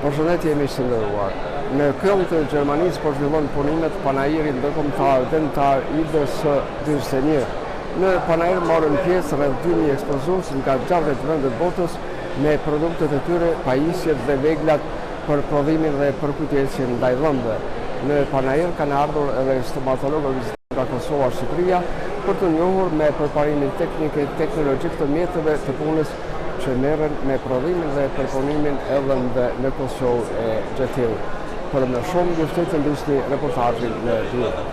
Përshëndetje miq të nderuar. Në Köln të Gjermanisë po zhvillon punimet panajiri ndërkombëtar dentar IDS-41. Në panajir morën pjesë rreth 2000 ekspozues nga 60 vende të botës me produktet e tyre, pajisjet dhe veglat për prodhimin dhe përkujtesjen ndaj dhëmbëve. Në panajir kanë ardhur edhe stomatologë nga Kosova, Shqipëria, për të njohur me përparimin teknik e teknologjik të mjeteve të punës që merren me prodhimin dhe përpunimin e dhëmbëve në Kosovë e Gjetil. Për më shumë, ju ftoj të ndisni reportazhin në direkt.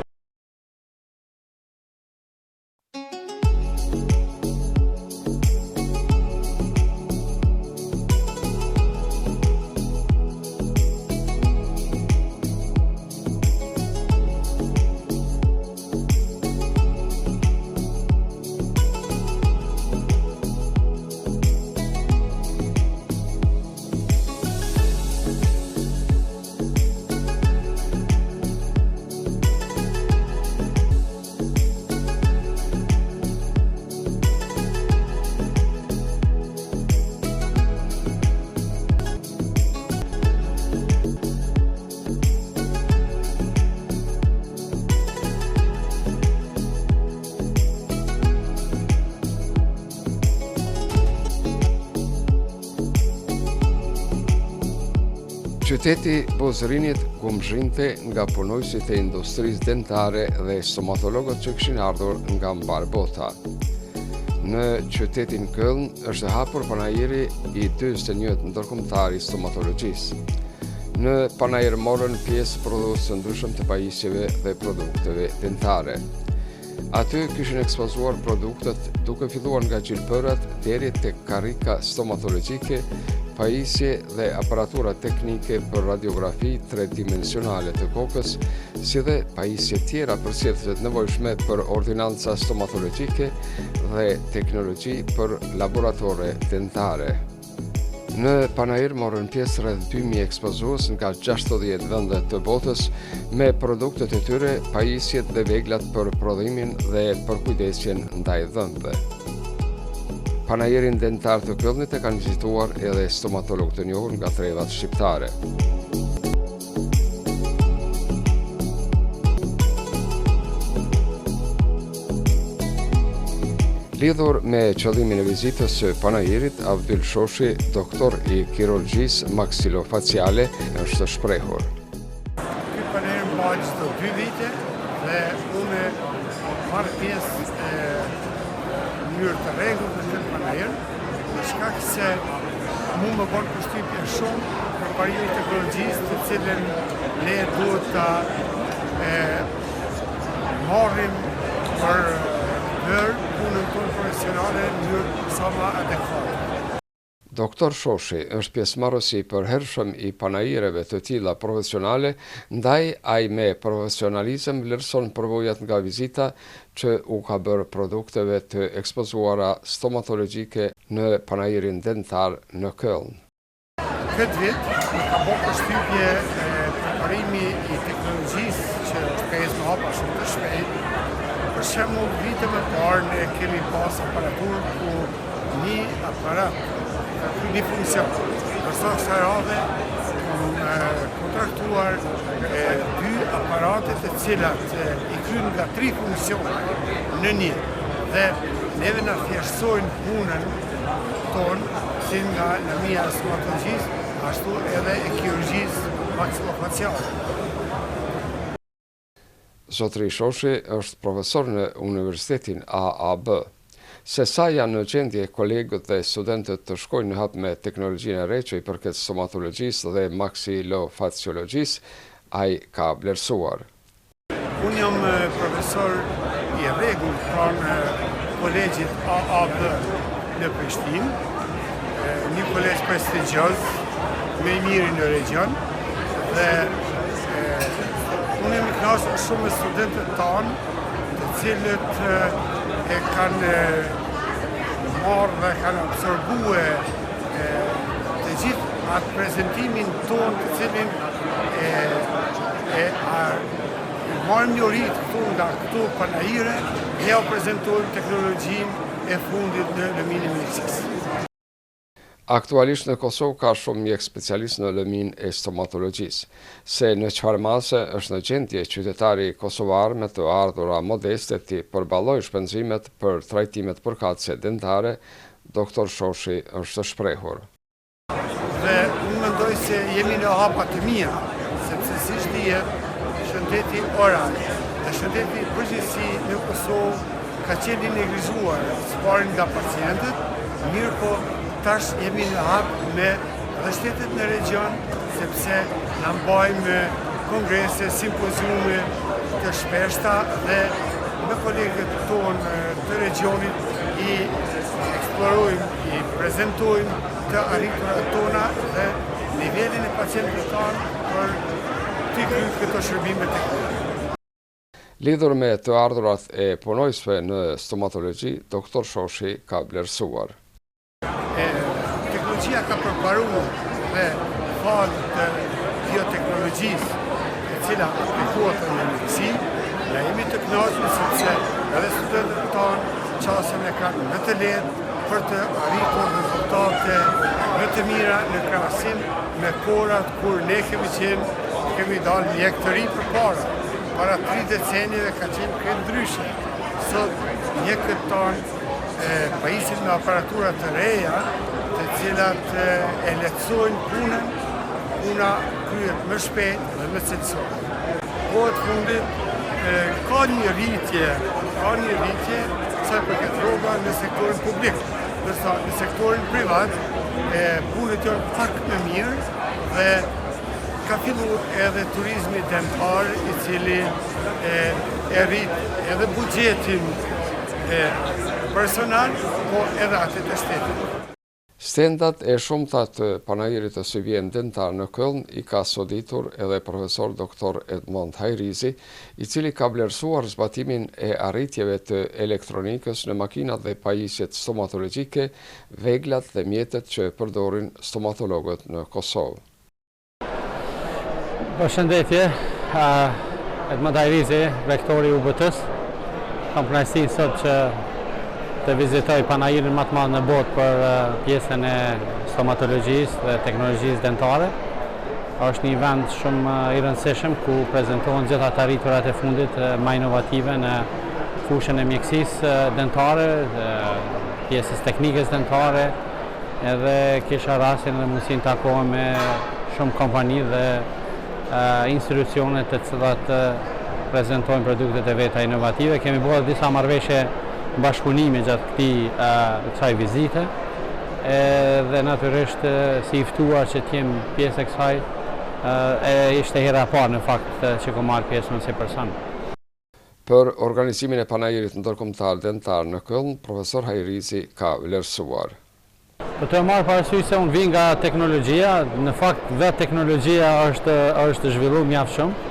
Qyteti Bozërinit gumzhinte nga punojësit e industrisë dentare dhe stomatologët që kishin ardhur nga mbar bota. Në qytetin Köln është hapur panajiri i 41 ndërkombëtar i stomatologjisë. Në panajir morën pjesë prodhues të ndryshëm të pajisjeve dhe produkteve dentare. Aty kishin ekspozuar produktet duke filluar nga gjilpërat deri tek karrika stomatologjike, pajisje dhe aparatura teknike për radiografi tredimensionale të kokës, si dhe pajisje tjera për mjekët nevojshme për ordinanca stomatologjike dhe teknologji për laboratore dentare. Në panajir morën pjesë rreth 2000 ekspozues nga 60 vende të botës me produktet e tyre, pajisjet dhe veglat për prodhimin dhe përkujdesjen ndaj dhëmbëve. Panajirin dentar të Kölnit e kanë vizituar edhe stomatologë të njohur nga thredhat shqiptare. Lidhur me qëllimin e vizitës së panajirit, Abdyl Shoshi, doktor i kirurgjisë maksilofaciale, është shprehur. Ky panajir mbajt çdo 2 vite dhe unë marr pjesë mënyrë të rregullt në këtë panajir, për shkak se mu më bën përshtypje shumë për parimin e teknologjisë, të cilën ne duhet ta marrim për bërë punën tonë profesionale në mënyrë sa më adekuate. Doktor Shoshi është pjesëmarrës i përhershëm i panajireve të tilla profesionale, ndaj ai me profesionalizëm vlerëson përvojat nga vizita që u ka bërë produkteve të ekspozuara stomatologjike në panajirin dentar në Köln. Këtë vit më ka bërë përshtypje përparimi i teknologjisë që është pjesë hapa shumë të shpejt. Për shembull, vite më parë ne kemi pas aparaturë ku një aparat një funksion. Përsa kësaj radhe kontraktuar 2 aparate të cilat i kryen nga 3 funksione në një. Dhe neve na thjeshtsojnë punën tonë si nga anëmia e stomatologjisë, ashtu edhe e kirurgjisë maksilofaciale. Zotri Shoshi është profesor në Universitetin AAB. Se sa janë në gjendje kolegët dhe studentët të shkojnë në hap me teknologjinë e re që i përket stomatologjisë dhe maksilofaciologjisë, ai ka vlerësuar. Unë jam profesor i rregullt pranë kolegjit AAB në Prishtinë, një kolegj prestigjioz, më i miri në region, dhe unë jam i kënaqur shumë me studentët tanë, të cilët e kanë marrë dhe kanë absorbuar të gjithë atë prezentimin tonë të cilin marrim një rit këtu nga këtu panajire dhe ja prezentojmë teknologjinë e fundit në luminën e mjekësisë. Aktualisht në Kosovë ka shumë mjek specialist në lëmin e stomatologjisë, se në çfarë mase është në gjendje qytetari kosovar me të ardhura modeste të përballojë shpenzimet për trajtimet përkatëse dentare, Dr. Shoshi është shprehur. Dhe unë mendoj se jemi në hapa të mira, sepse siç dihet, shëndeti oral dhe shëndeti përgjithësi në Kosovë ka qenë i neglizhuar së pari nga pacientët, mirë po tash jemi në hap me dhe shtetet në region, sepse na mbajmë kongrese, simpoziume të shpeshta dhe me kolegët tonë të regionit i eksplorojmë, i prezentojmë të arriturat tona dhe nivelin e pacientëve tanë për të kryer këto shërbime të këtyre. Lidhur me të ardhurat e punojësve në stomatologji, Dr. Shoshi ka vlerësuar. Teknologjia ka përparuar dhe falë të bioteknologjisë e cila aplikohet në mjekësi, ne jemi të kënaqur sepse edhe studentët tonë qasën e kanë më të lehtë për të arritur rezultate më të mira në krahasim me kohrat kur ne kemi dalë mjek të ri përpara. Para 3 decenjeve ka qenë këtë ndryshe. Sot mjekët tonë pajisin me aparatura të reja, të cilat e lehtësojnë punën, puna kryet më shpejt dhe më cilësore. Kohët fundit ka një rritje sa përket rroga në sektorin publik, ndërsa në sektorin privat punët janë pak më mirë dhe ka filluar edhe turizmi dentar i cili e rrit edhe buxhetin personal, po edhe atë të shtetit. Stendat e shumta të panajirit të syvjen dentar në Köln i ka soditur edhe profesor Dr. Edmond Hajrizi, i cili ka vlerësuar zbatimin e arritjeve të elektronikës në makinat dhe pajisjet stomatologjike, veglat dhe mjetet që përdorin stomatologët në Kosovë. Përshëndetje, Edmond Hajrizi, rektori UBT-s. Kam kënaqësinë sot që të vizitoj panajirin më të madh në botë për pjesën e stomatologjisë dhe teknologjisë dentare. Është një vend shumë i rëndësishëm ku prezantohen gjitha të arriturat e fundit më inovative në fushën e mjekësisë dentare, pjesës teknikës dentare, edhe kisha rastin dhe mundësinë të takohem me shumë kompani dhe institucione të cilat prezentojnë produktet e veta inovative. Kemi bërë disa marrëveshje bashkëpunimi gjatë kësaj vizite dhe natyrisht si i ftuar që t'jem pjesë e kësaj ishte hera e parë në fakt që kom marrë pjesën si person. Për organizimin e panajirit ndërkombëtar dentar në Köln, profesor Hajrizi ka vlerësuar. Për të marrë parasysh se unë vi nga teknologjia, në fakt vetë teknologjia është zhvilluar mjaft shumë.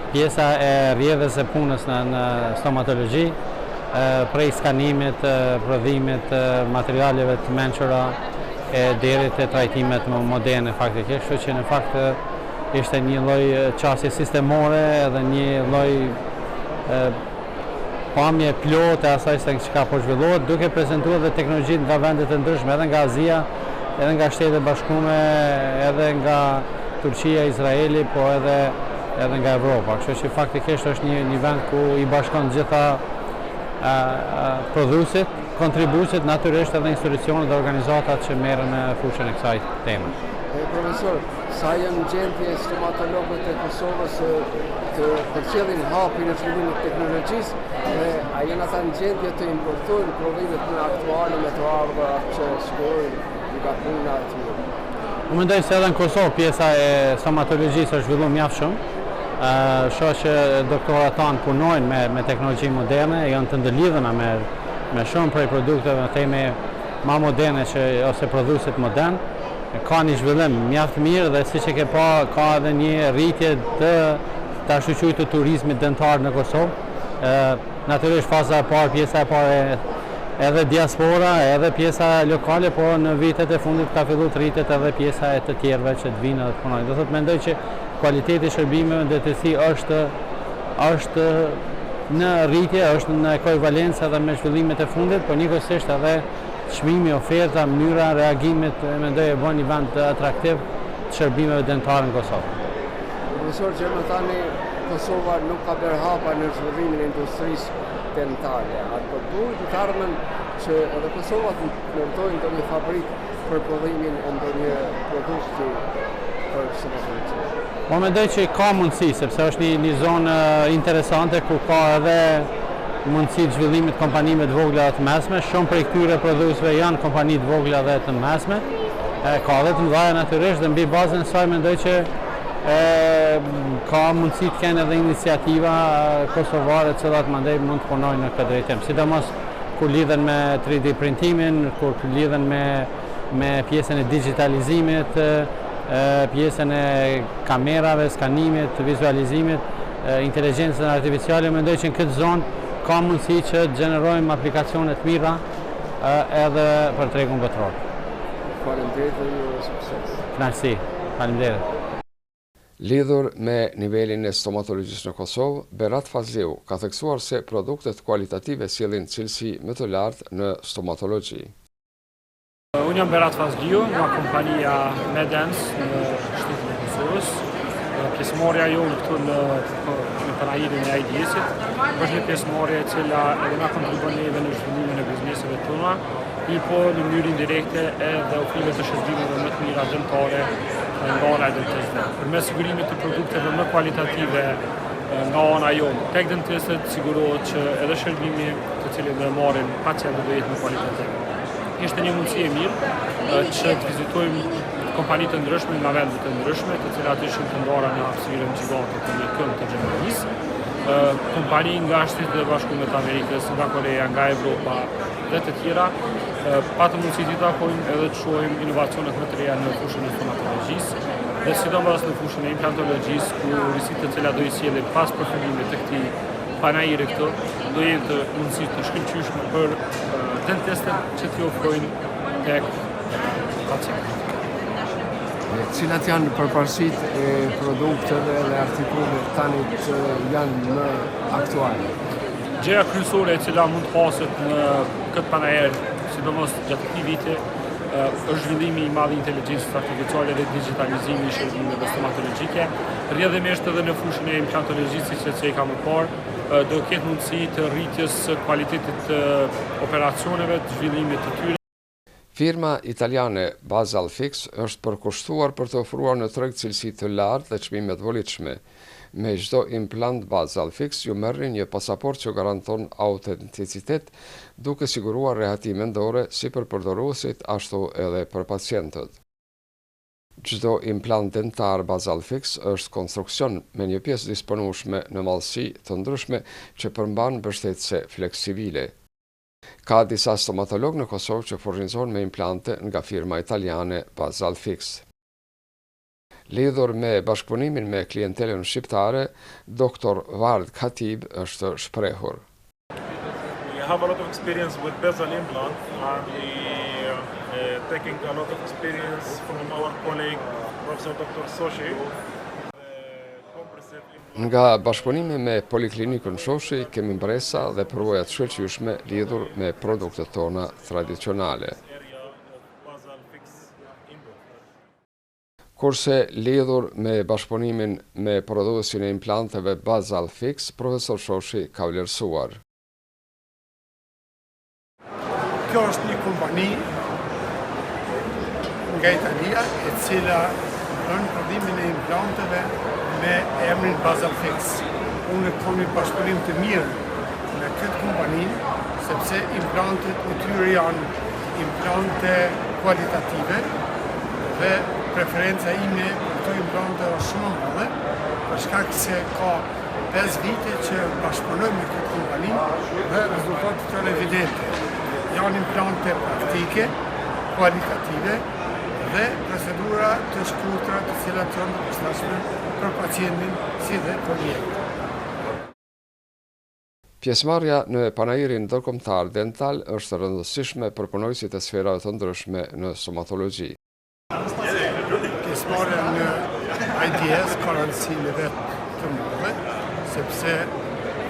Pjesa e rrjedhës së punës në stomatologji, prej skanimit, prodhimit, materialeve të mençura deri te trajtimet moderne faktikisht, kështu që në fakt ishte një lloj çështje sistemore edhe një lloj pamje plotë e asaj se çka po zhvillohet, duke prezantuar dhe teknologjitë nga vende të ndryshme, edhe nga Azia, edhe nga Shtetet Bashkuara, edhe nga Turqia, Izraeli, po edhe nga Evropa. Kështu që faktikisht është një vend ku i bashkon gjitha prodhuesit, kontribuesit, natyrisht edhe institucionet dhe organizatat që merren në fushën e kësaj teme. Profesor, sa janë gjendje stomatologët e Kosovës të përcjellin hapin e zhvillimit të teknologjisë dhe a janë ata në gjendje të importojnë prodhimet më aktuale me të ardhurat që shkojnë nga puna e tyre? Unë mendoj se edhe në Kosovë pjesa e stomatologjisë është zhvilluar mjaft shumë. Shoh që doktorat tanë punojnë me teknologji moderne, janë të ndërlidhuna me shumë prej produkteve në teme ma moderne ose prodhuesit modern. Ka një zhvillim mjaft mirë dhe siç e ke pa, ka edhe një rritje të ashtu quajtur turizmit dentar në Kosovë. Natyrisht faza e parë, pjesa e parë edhe diaspora, edhe pjesa lokale, po në vitet e fundit ka filluar të rritet edhe pjesa e të tjerëve që të vinë dhe të punojnë. Do thotë mendoj që kualiteti i shërbimeve në DTC është në rritje, është në koevalencë edhe me zhvillimet e fundit, por njëkohësisht edhe çmimi, oferta, mënyra reagimit mendoj e bën një vend atraktiv të shërbimeve dentare në Kosovë. Profesor Gjermatani, Kosova nuk ka bërë hapa në zhvillimin e industrisë dentare. Apo duhet të ardhmen që edhe Kosova të ndërtojë ndonjë fabrikë për prodhimin e ndonjë produkti për stomatologji. Po mendoj që ka mundësi, sepse është një zonë interesante ku ka edhe mundësi të zhvillimit kompanive të vogla dhe të mesme. Shumë prej këtyre prodhuesve janë kompani të vogla dhe të mesme. Ka edhe të mëdha natyrisht dhe mbi bazën e saj mendoj që ka mundësi të kenë edhe iniciativa kosovare të cilat mandej mund të punojnë në këtë drejtim. Sidomos kur lidhen me 3D printimin, kur lidhen me pjesën e digitalizimit, pjesën e kamerave, skanimit, vizualizimit, inteligjencën artificiale, mendoj që në këtë zonë ka mundësi që të gjenerojmë aplikacione të mira edhe për tregun botror. Faleminderit dhe ju sukses. Kënaqësi. Faleminderit. Lidhur me nivelin e stomatologjisë në Kosovë, Berat Fazliu ka theksuar se produktet kualitative sjellin cilësi më të lartë në stomatologji. Unë jam Berat Fazliu, nga kompania Medens në shtetin e Kosovës. Pjesëmarrja jonë këtu në panajirin e AIDS-it është një pjesëmarrje e cila edhe na kontribon neve në zhvillimin e bizneseve tona, po në mënyrë indirekte edhe ofrime të shërbimeve më të mira dentare nga ana e dentistëve. Përmes sigurimit të produkteve më kualitative nga ana jonë tek dentistët sigurohet që edhe shërbimi të cilin do e marrin pacientët do jetë më kualitativ. Ishte një mundësi e mirë që të vizitojmë kompani të ndryshme nga vende të ndryshme, të cilat ishin të ndara në hapësirën gjigante të një këmbë të Gjermanisë, kompani nga Shtetet e Bashkuara të Amerikës, nga Korea, nga Evropa dhe të tjera, patëm mundësi të takojmë edhe të shohim inovacionet më të reja në fushën e stomatologjisë dhe sidomos në fushën e implantologjisë, ku risitë të cilat do i sjellin pas përfundimit të këtij panajiri këtu, do jetë mundësi të shkëlqyeshme për dentistët që t'i ofrojnë tek pacientët. Cilat janë përparësitë e produkteve dhe artikulleve tani që janë më aktuale? Gjëja kryesore e cila mund të haset në këtë panajër, sidomos gjatë këtij viti, është zhvillimi i madh i inteligjencës artificiale dhe digitalizimi i shërbimeve stomatologjike, rrjedhimisht edhe në fushën e implantologjisë që e kam më parë, do ketë mundësi të rritjes së cilësisë të operacioneve, të zhvillimit të tyre. Firma italiane Basalfix është përkushtuar për të ofruar në treg cilësi të lartë dhe çmime të volitshme. Me çdo implant Basalfix ju merrni një pasaportë që garanton autenticitet, duke siguruar rehati mendore si për përdoruesit ashtu edhe për pacientët. Çdo implant dentar Basalfix është konstruksion me një pjesë disponueshme në mallësi të ndryshme që përmban mbështetëse fleksibile. Ka disa stomatologë në Kosovë që furnizojnë me implante nga firma italiane Basalfix. Lidhur me bashkëpunimin me klientelën shqiptare, Dr. Vard Khatib është shprehur. We have a lot of experience with basal implant and we taking a lot of experience from our colleague Professor Dr. Soshi. Nga bashkëpunimi me Poliklinikën Shoshi kemi mbresa dhe përvoja të shkëlqyeshme lidhur me produktet tona tradicionale. Kurse lidhur me bashkëpunimin me prodhuesin e implanteve Basalfix, Profesor Shoshi ka vlerësuar. Kjo është një kompani nga Italia e cila bën prodhimin e implanteve me emrin Basalfix. Unë kam një bashkëpunim të mirë me këtë kompani, sepse implantet e tyre janë implante kualitative dhe preferenca ime për këto implante është shumë e madhe, për shkak se ka 5 vite që bashkëpunoj me këtë kompani dhe rezultatet janë evidente. Janë implante praktike, kualitative dhe procedura të shkurtra të cilat janë të përshtatshme për pacientin si dhe për mjekët. Pjesëmarrja në panajirin ndërkombëtar dental është rëndësishme për punojësit e sferave të ndryshme në stomatologji. Pjesëmarrja në AIDS ka rëndësinë vetë të madhe, sepse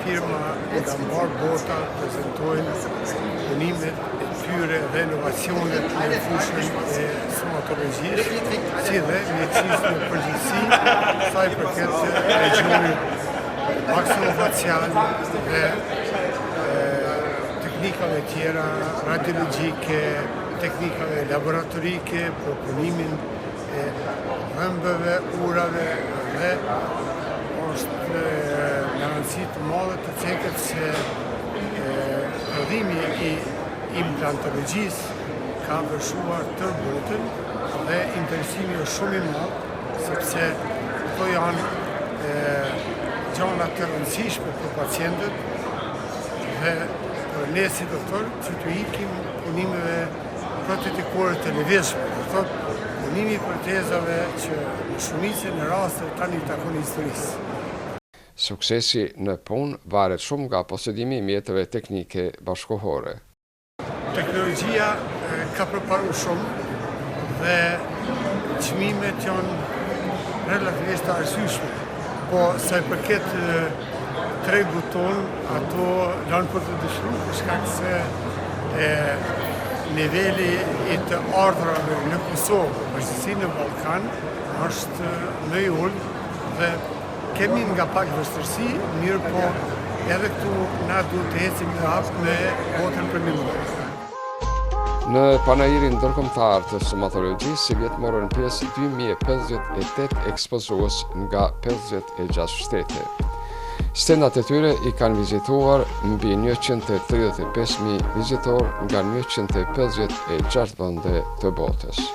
firma nga mbar bota prezentojnë punimet e tyre dhe inovacionet në fushën e stomatologjisë, si dhe mjekësisë në përgjithësi, sa i përket regionit maksilofacial dhe teknikave tjera radiologjike, teknikave laboratorike, për punimin e dhëmbëve, urave dhe është në rëndësi të madhe të cekët se prodhimi i implantologjisë ka vërshuar tërë botën dhe interesimi është shumë i madh, sepse këto janë gjëra të rëndësishme për pacientët dhe për ne si doktor që të ikim punimeve protetikore të lëvizshme, do thotë punimi i protezave që në shumicën e rasteve tani takon historisë. Suksesi në punë varet shumë nga posedimi i mjeteve teknike bashkëkohore. Teknologjia ka përparu shumë dhe çmimet janë relativisht të arsyeshme, po sa i përket tregut ton, ato janë për të dëshruar për shkak se niveli i të ardhrave në Kosovë, përgjithësi në Ballkan, është më i ulët dhe kemi nga pak vështirësi, mirë po edhe këtu na duhet të ecim në hap me botën përmirësuar. Në panajirin ndërkombëtar të stomatologjisë, si vjet morën pjesë 2058 ekspozues nga 56 shtete. Stendat e tyre i kanë vizituar mbi 135.000 vizitor nga 156 vende të botës.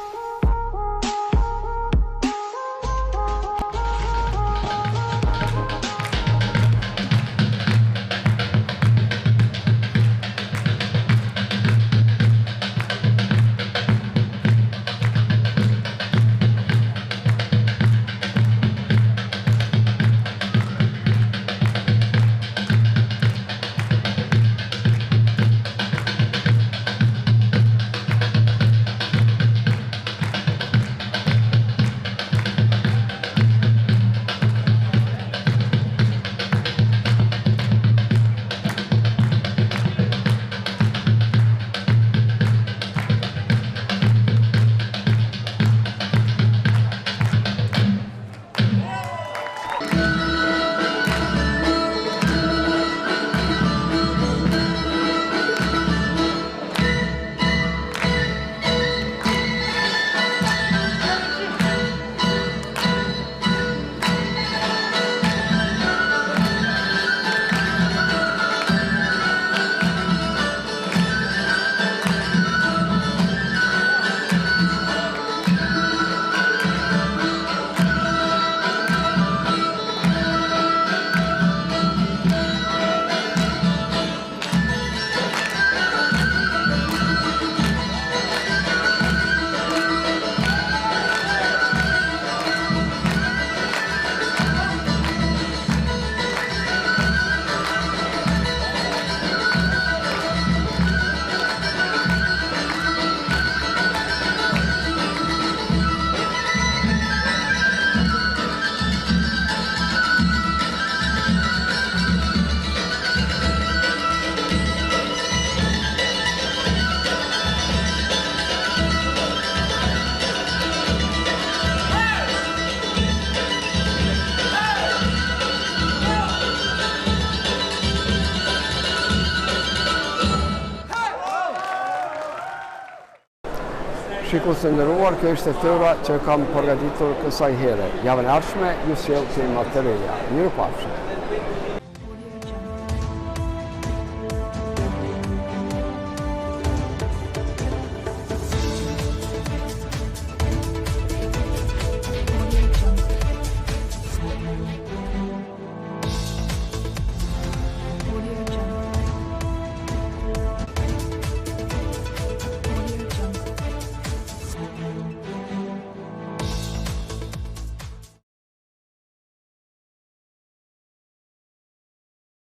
Shikues të nderuar, kjo ishte tëra që kam përgatitur kësaj here. Javën e ardhshme ju sjell tema të reja. Mirupafshim.